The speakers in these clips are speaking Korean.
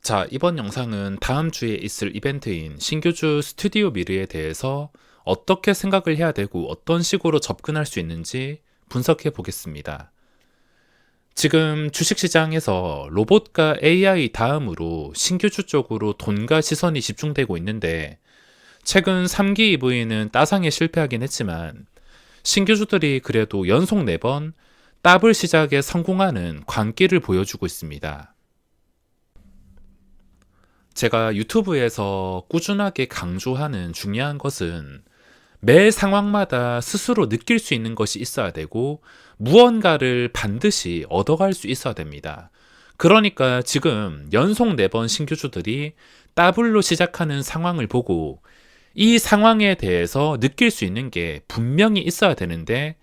자, 이번 영상은 다음 주에 있을 이벤트인 신규주 스튜디오 미르에 대해서 어떻게 생각을 해야 되고 어떤 식으로 접근할 수 있는지 분석해 보겠습니다. 지금 주식시장에서 로봇과 AI 다음으로 신규주 쪽으로 돈과 시선이 집중되고 있는데, 최근 3기 EV는 따상에 실패하긴 했지만 신규주들이 그래도 연속 4번 더블 시작에 성공하는 광기를 보여주고 있습니다. 제가 유튜브에서 꾸준하게 강조하는 중요한 것은 매 상황마다 스스로 느낄 수 있는 것이 있어야 되고 무언가를 반드시 얻어갈 수 있어야 됩니다. 그러니까 지금 연속 4번 신규주들이 더블로 시작하는 상황을 보고 이 상황에 대해서 느낄 수 있는 게 분명히 있어야 되는데,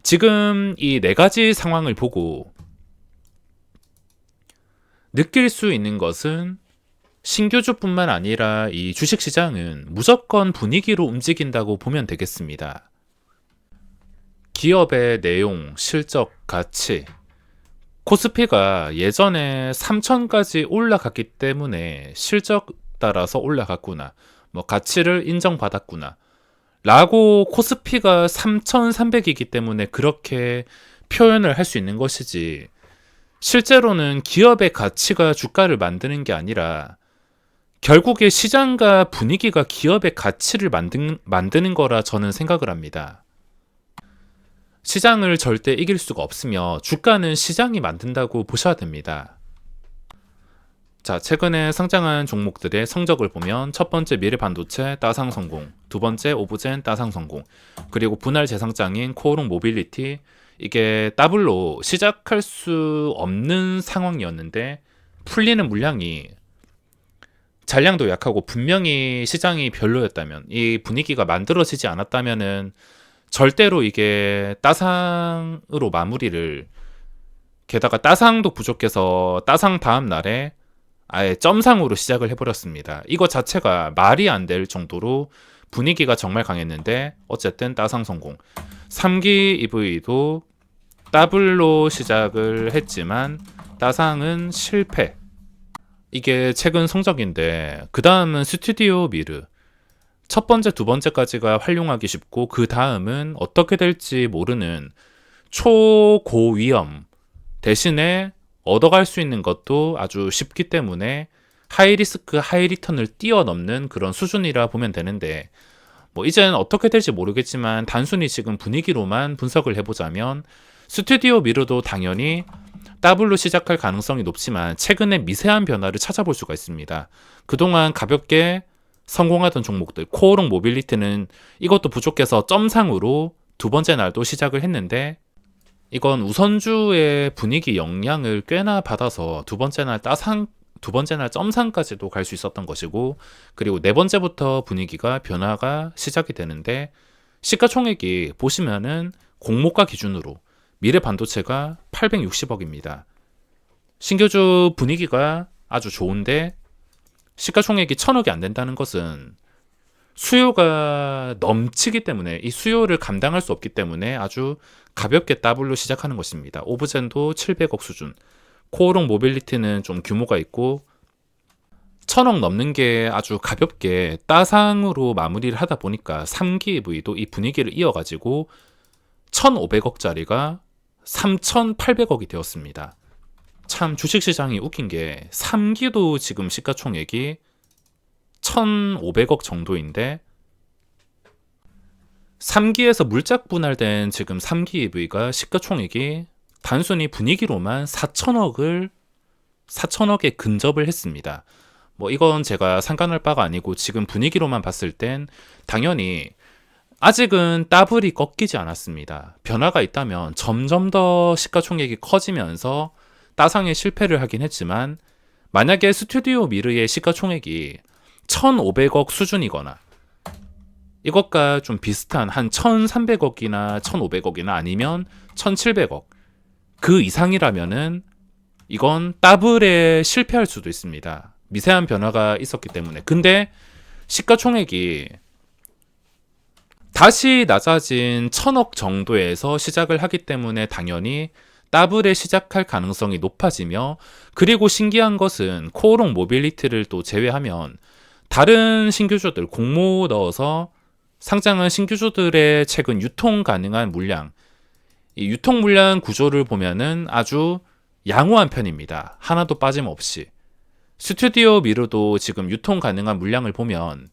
지금 이 4가지 상황을 보고 느낄 수 있는 것은 신규주뿐만 아니라 이 주식시장은 무조건 분위기로 움직인다고 보면 되겠습니다. 기업의 내용, 실적, 가치. 코스피가 예전에 3천까지 올라갔기 때문에 실적 따라서 올라갔구나, 가치를 인정받았구나 라고, 코스피가 3,300이기 때문에 그렇게 표현을 할 수 있는 것이지, 실제로는 기업의 가치가 주가를 만드는 게 아니라 결국에 시장과 분위기가 기업의 가치를 만드는 거라 저는 생각을 합니다. 시장을 절대 이길 수가 없으며 주가는 시장이 만든다고 보셔야 됩니다. 자, 최근에 상장한 종목들의 성적을 보면 첫 번째 미래반도체 따상 성공, 두 번째 오브젠 따상 성공, 그리고 분할 재상장인 코오롱 모빌리티, 이게 더블로 시작할 수 없는 상황이었는데 풀리는 물량이, 잔량도 약하고 분명히 시장이 별로였다면, 이 분위기가 만들어지지 않았다면은 절대로 이게 따상으로 마무리를, 게다가 따상도 부족해서 따상 다음 날에 아예 점상으로 시작을 해버렸습니다. 이거 자체가 말이 안 될 정도로 분위기가 정말 강했는데 어쨌든 따상 성공. 3기 EV도 더블로 시작을 했지만 따상은 실패. 이게 최근 성적인데, 그 다음은 스튜디오 미르. 첫 번째, 두 번째까지가 활용하기 쉽고 그 다음은 어떻게 될지 모르는 초고위험 대신에 얻어갈 수 있는 것도 아주 쉽기 때문에 하이리스크 하이리턴을 뛰어넘는 그런 수준이라 보면 되는데, 이제는 어떻게 될지 모르겠지만 단순히 지금 분위기로만 분석을 해보자면 스튜디오 미르도 당연히 더블로 시작할 가능성이 높지만 최근에 미세한 변화를 찾아볼 수가 있습니다. 그동안 가볍게 성공하던 종목들, 코오롱 모빌리티는 이것도 부족해서 점상으로 두 번째 날도 시작을 했는데, 이건 우선주의 분위기 영향을 꽤나 받아서 두 번째 날 점상까지도 갈 수 있었던 것이고, 그리고 네 번째부터 분위기가 변화가 시작이 되는데, 시가총액이 보시면은 공모가 기준으로 미래반도체가 860억입니다. 신규주 분위기가 아주 좋은데 시가총액이 1000억이 안 된다는 것은 수요가 넘치기 때문에, 이 수요를 감당할 수 없기 때문에 아주 가볍게 더블로 시작하는 것입니다. 오브젠도 700억 수준, 코오롱 모빌리티는 좀 규모가 있고 1000억 넘는 게 아주 가볍게 따상으로 마무리를 하다 보니까 3기 EV도 이 분위기를 이어가지고 1500억짜리가 3800억이 되었습니다. 참 주식시장이 웃긴 게 3기도 지금 시가총액이 1500억 정도인데 3기에서 물짝 분할된 지금 3기 EV가 시가총액이 단순히 분위기로만 4천억에 근접을 했습니다. 이건 제가 상관할 바가 아니고 지금 분위기로만 봤을 땐 당연히 아직은 더블이 꺾이지 않았습니다. 변화가 있다면 점점 더 시가총액이 커지면서 따상에 실패를 하긴 했지만, 만약에 스튜디오 미르의 시가총액이 1500억 수준이거나 이것과 좀 비슷한 한 1300억이나 1500억이나 아니면 1700억 그 이상이라면은 이건 더블에 실패할 수도 있습니다. 미세한 변화가 있었기 때문에. 근데 시가총액이 다시 낮아진 1000억 정도에서 시작을 하기 때문에 당연히 더블에 시작할 가능성이 높아지며, 그리고 신기한 것은 코오롱 모빌리티를 또 제외하면 다른 신규주들 공모 넣어서 상장한 신규주들의 최근 유통 가능한 물량, 이 유통 물량 구조를 보면은 아주 양호한 편입니다. 하나도 빠짐없이. 스튜디오 미르도 지금 유통 가능한 물량을 보면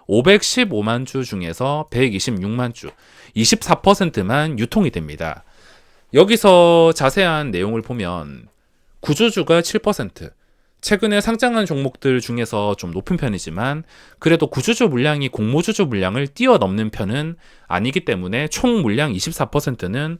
515만 주 중에서 126만 주, 24%만 유통이 됩니다. 여기서 자세한 내용을 보면 구조주가 7%, 최근에 상장한 종목들 중에서 좀 높은 편이지만 그래도 구조주 물량이 공모주주 물량을 뛰어넘는 편은 아니기 때문에 총 물량 24%는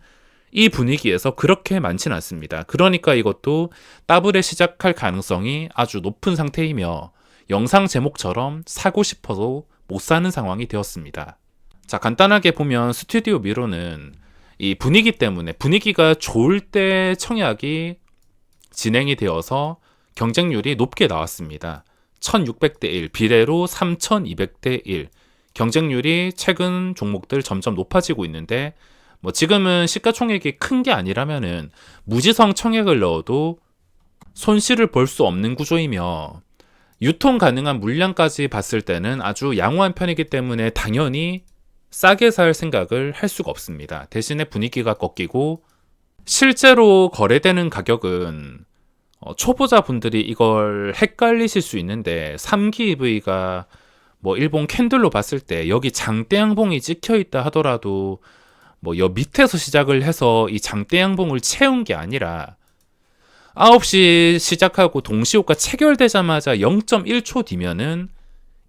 이 분위기에서 그렇게 많지는 않습니다. 그러니까 이것도 더블에 시작할 가능성이 아주 높은 상태이며 영상 제목처럼 사고 싶어도 못 사는 상황이 되었습니다. 자, 간단하게 보면 스튜디오 미러는 이 분위기 때문에, 분위기가 좋을 때 청약이 진행이 되어서 경쟁률이 높게 나왔습니다. 1600대 1, 비례로 3200대 1. 경쟁률이 최근 종목들 점점 높아지고 있는데, 뭐 지금은 시가총액이 큰 게 아니라면은 무지성 청약을 넣어도 손실을 볼 수 없는 구조이며, 유통 가능한 물량까지 봤을 때는 아주 양호한 편이기 때문에 당연히 싸게 살 생각을 할 수가 없습니다. 대신에 분위기가 꺾이고 실제로 거래되는 가격은 초보자분들이 이걸 헷갈리실 수 있는데 3기 EV가 뭐 일본 캔들로 봤을 때 여기 장대양봉이 찍혀 있다 하더라도 뭐 여 밑에서 시작을 해서 이 장대양봉을 채운 게 아니라 9시 시작하고 동시호가 체결되자마자 0.1초 뒤면은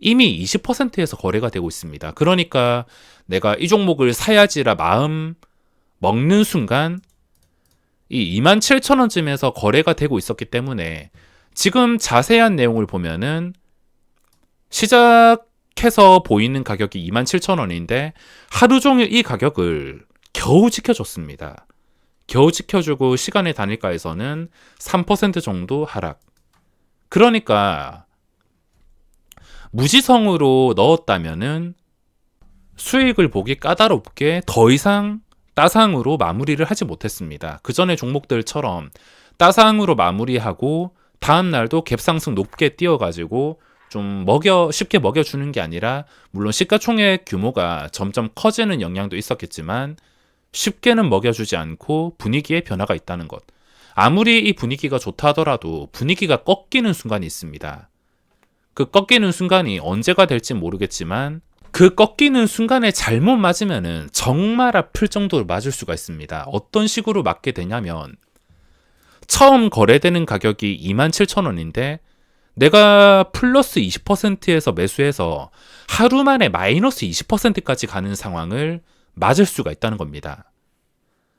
이미 20%에서 거래가 되고 있습니다. 그러니까 내가 이 종목을 사야지라 마음 먹는 순간 이 27,000원쯤에서 거래가 되고 있었기 때문에 지금 자세한 내용을 보면은 시작해서 보이는 가격이 27,000원인데 하루 종일 이 가격을 겨우 지켜줬습니다. 겨우 지켜주고 시간의 단일가에서는 3% 정도 하락. 그러니까 무지성으로 넣었다면은 수익을 보기 까다롭게 더 이상 따상으로 마무리를 하지 못했습니다. 그 전에 종목들처럼 따상으로 마무리하고 다음 날도 갭상승 높게 띄어가지고 좀 쉽게 먹여주는 게 아니라, 물론 시가총액 규모가 점점 커지는 영향도 있었겠지만 쉽게는 먹여주지 않고 분위기에 변화가 있다는 것. 아무리 이 분위기가 좋다 하더라도 분위기가 꺾이는 순간이 있습니다. 그 꺾이는 순간이 언제가 될지 모르겠지만 그 꺾이는 순간에 잘못 맞으면은 정말 아플 정도로 맞을 수가 있습니다. 어떤 식으로 맞게 되냐면, 처음 거래되는 가격이 27,000원인데 내가 플러스 20%에서 매수해서 하루 만에 마이너스 20%까지 가는 상황을 맞을 수가 있다는 겁니다.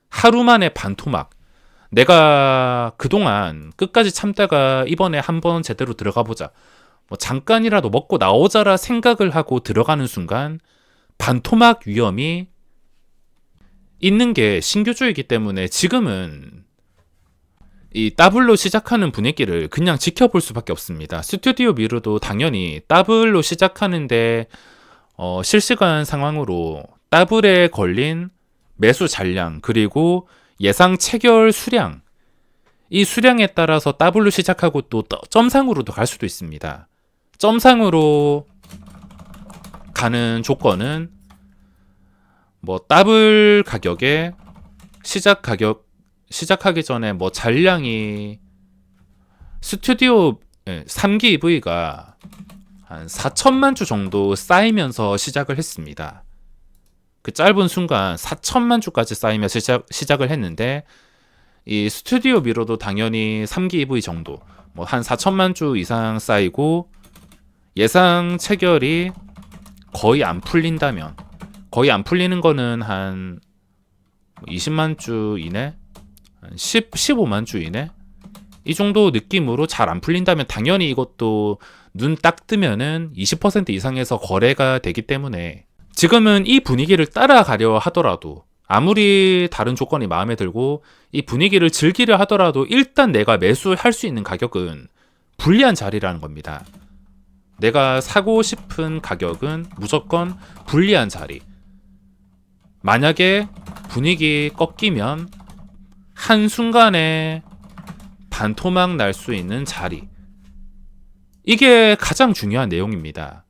하루 만에 반토막. 내가 그동안 끝까지 참다가 이번에 한번 제대로 들어가 보자, 뭐 잠깐이라도 먹고 나오자라 생각을 하고 들어가는 순간 반토막 위험이 있는 게 신규주이기 때문에 지금은 이 더블로 시작하는 분위기를 그냥 지켜볼 수밖에 없습니다. 스튜디오 미르도 당연히 더블로 시작하는데 실시간 상황으로 더블에 걸린 매수 잔량 그리고 예상 체결 수량, 이 수량에 따라서 더블로 시작하고 또 점상으로도 갈 수도 있습니다. 점상으로 가는 조건은 뭐 더블 가격에 시작하기 전에 뭐 잔량이 스튜디오 3기 EV가 한 4천만 주 정도 쌓이면서 시작을 했습니다. 그 짧은 순간 4천만 주까지 쌓이며 시작을 했는데, 이 스튜디오 미러도 당연히 3기 EV 정도 뭐 한 4천만 주 이상 쌓이고 예상 체결이 거의 안 풀린다면, 거의 안 풀리는 거는 한 20만 주 이내, 15만 주 이내, 이 정도 느낌으로 잘 안 풀린다면 당연히 이것도 눈 딱 뜨면은 20% 이상에서 거래가 되기 때문에 지금은 이 분위기를 따라가려 하더라도, 아무리 다른 조건이 마음에 들고 이 분위기를 즐기려 하더라도 일단 내가 매수할 수 있는 가격은 불리한 자리라는 겁니다. 내가 사고 싶은 가격은 무조건 불리한 자리. 만약에 분위기 꺾이면 한순간에 반토막 날 수 있는 자리. 이게 가장 중요한 내용입니다.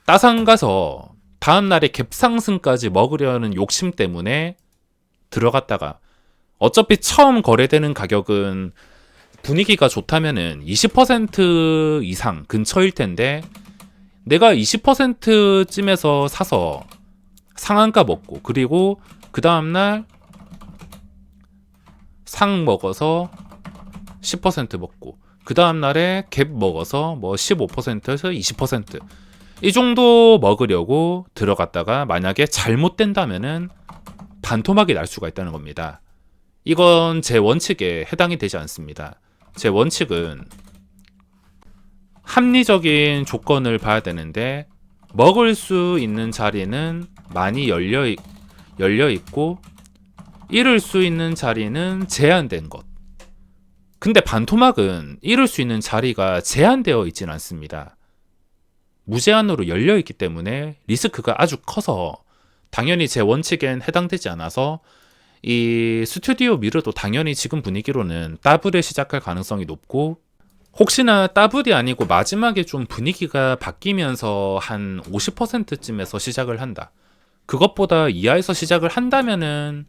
따상 가서 다음날에 갭상승까지 먹으려는 욕심 때문에 들어갔다가 어차피 처음 거래되는 가격은 분위기가 좋다면은 20% 이상 근처일 텐데 내가 20%쯤에서 사서 상한가 먹고 그리고 그 다음날 상 먹어서 10% 먹고 그 다음날에 갭 먹어서 뭐 15%에서 20% 이 정도 먹으려고 들어갔다가 만약에 잘못된다면은 반토막이 날 수가 있다는 겁니다. 이건 제 원칙에 해당이 되지 않습니다. 제 원칙은 합리적인 조건을 봐야 되는데 먹을 수 있는 자리는 많이 열려 있고 잃을 수 있는 자리는 제한된 것. 근데 반토막은 잃을 수 있는 자리가 제한되어 있지는 않습니다. 무제한으로 열려 있기 때문에 리스크가 아주 커서 당연히 제 원칙엔 해당되지 않아서 이 스튜디오 미러도 당연히 지금 분위기로는 더블에 시작할 가능성이 높고 혹시나 더블이 아니고 마지막에 좀 분위기가 바뀌면서 한 50%쯤에서 시작을 한다. 그것보다 이하에서 시작을 한다면은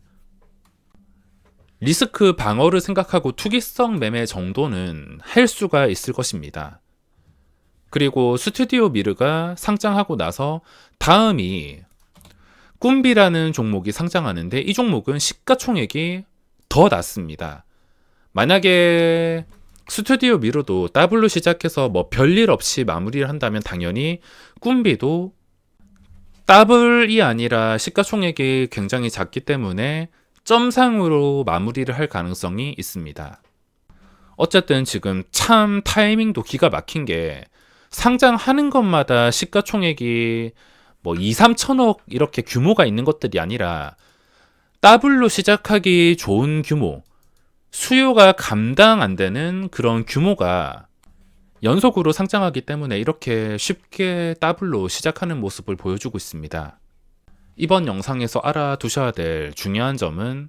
리스크 방어를 생각하고 투기성 매매 정도는 할 수가 있을 것입니다. 그리고 스튜디오 미르가 상장하고 나서 다음이 꿈비라는 종목이 상장하는데 이 종목은 시가총액이 더 낮습니다. 만약에 스튜디오 미르도 더블로 시작해서 뭐 별일 없이 마무리를 한다면 당연히 꿈비도 더블이 아니라 시가총액이 굉장히 작기 때문에 점상으로 마무리를 할 가능성이 있습니다. 어쨌든 지금 참 타이밍도 기가 막힌 게 상장하는 것마다 시가총액이 뭐 2, 3천억 이렇게 규모가 있는 것들이 아니라 더블로 시작하기 좋은 규모, 수요가 감당 안 되는 그런 규모가 연속으로 상장하기 때문에 이렇게 쉽게 더블로 시작하는 모습을 보여주고 있습니다. 이번 영상에서 알아두셔야 될 중요한 점은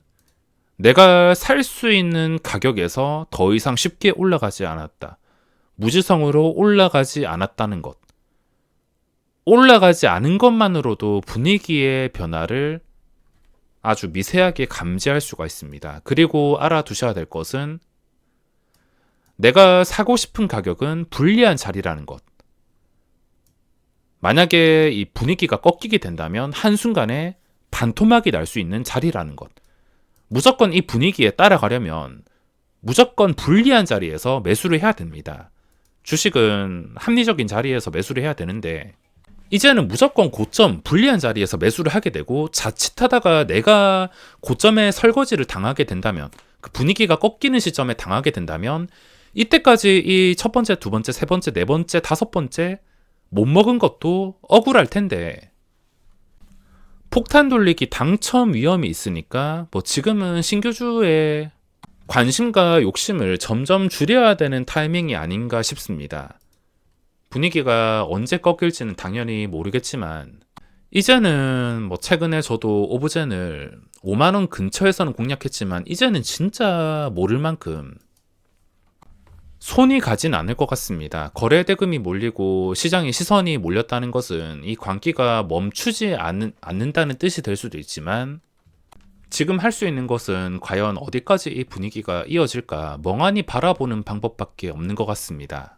내가 살 수 있는 가격에서 더 이상 쉽게 올라가지 않았다. 무지성으로 올라가지 않았다는 것. 올라가지 않은 것만으로도 분위기의 변화를 아주 미세하게 감지할 수가 있습니다. 그리고 알아두셔야 될 것은 내가 사고 싶은 가격은 불리한 자리라는 것. 만약에 이 분위기가 꺾이게 된다면 한순간에 반토막이 날 수 있는 자리라는 것. 무조건 이 분위기에 따라가려면 무조건 불리한 자리에서 매수를 해야 됩니다. 주식은 합리적인 자리에서 매수를 해야 되는데 이제는 무조건 고점, 불리한 자리에서 매수를 하게 되고 자칫하다가 내가 고점에 설거지를 당하게 된다면 그 분위기가 꺾이는 시점에 당하게 된다면 이때까지 이 첫 번째, 두 번째, 세 번째, 네 번째, 다섯 번째 못 먹은 것도 억울할 텐데 폭탄 돌리기 당첨 위험이 있으니까 뭐 지금은 신규주의 관심과 욕심을 점점 줄여야 되는 타이밍이 아닌가 싶습니다. 분위기가 언제 꺾일지는 당연히 모르겠지만 이제는 뭐 최근에 저도 오브젠을 5만원 근처에서는 공략했지만 이제는 진짜 모를 만큼 손이 가진 않을 것 같습니다. 거래 대금이 몰리고 시장에 시선이 몰렸다는 것은 이 광기가 멈추지 않는다는 뜻이 될 수도 있지만 지금 할 수 있는 것은 과연 어디까지 이 분위기가 이어질까 멍하니 바라보는 방법밖에 없는 것 같습니다.